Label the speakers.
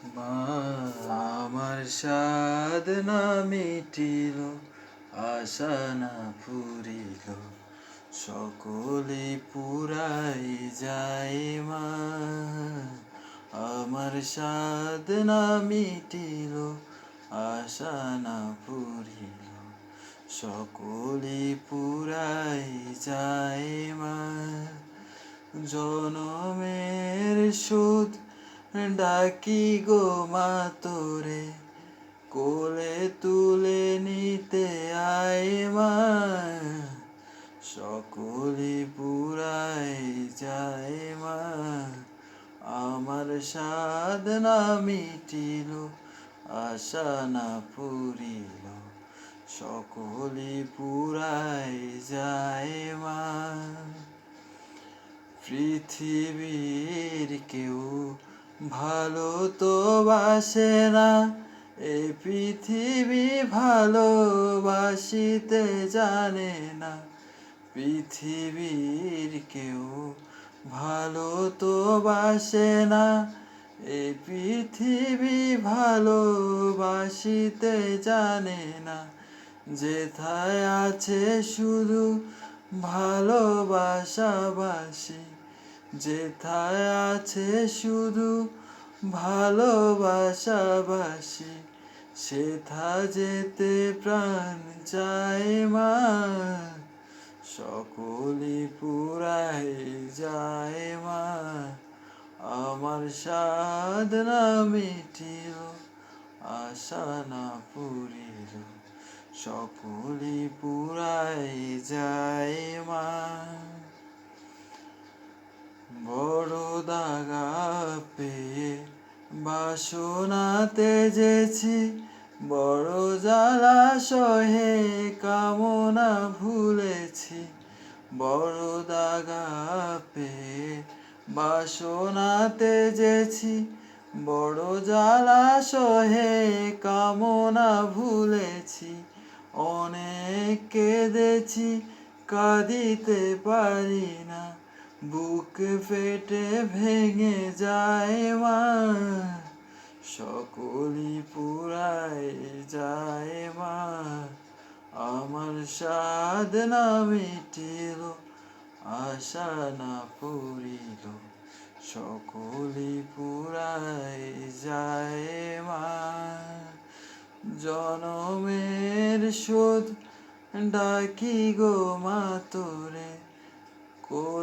Speaker 1: মা, আমার সাধনা মিটিল, আশা না ফুরিল, সকলে পুরাই যায় মা। আমার সাধনা মিটিল, আশা না ফুরিল, সকলে পুরাই যায় মা। জনমের সুদ ডাকি গো মা তোরে, কোলে তুলে নিতে আয় মা। সকলে পুরাই যায় মা, আমার সাধনা মিটিল, আশা না পুরিল, সকলে পুরাই যায় মা। পৃথিবীর কেউ ভালো তো বাসে না, এই পৃথিবী ভালোবাসিতে জানে না। পৃথিবীর কেউ ভালো তো বাসে না, এই পৃথিবী ভালোবাসিতে জানে না। যেথায় আছে শুধু ভালোবাসাবাসি, যেথায় আছে শুধু ভালোবাসাবাসি, সেথা যেতে প্রাণ চায় মা। সকলে পুরাই যায় মা, আমার সাধনা মিটিল, আশা না পুরিল, সকলে পুরাই যায় মা। বড় দাগা পেয়ে বাসনা তেজেছি, বড় জ্বালা সহে কামনা ভুলেছি। বড় দাগা পেয়ে বাসনা তেজেছি, বড় জ্বালা সহে কামনা ভুলেছি। অনেক কেঁদেছি, কাঁদিতে পারি না, বুক ফেটে ভেঙে যায় মা। সকলি পুরাই যায় মা, আমার সাধনা মিটিল, আশা না পুরিল, সকলি পুরাই যায় মা। জনমের শোধ ডাকি গো মা তোরে,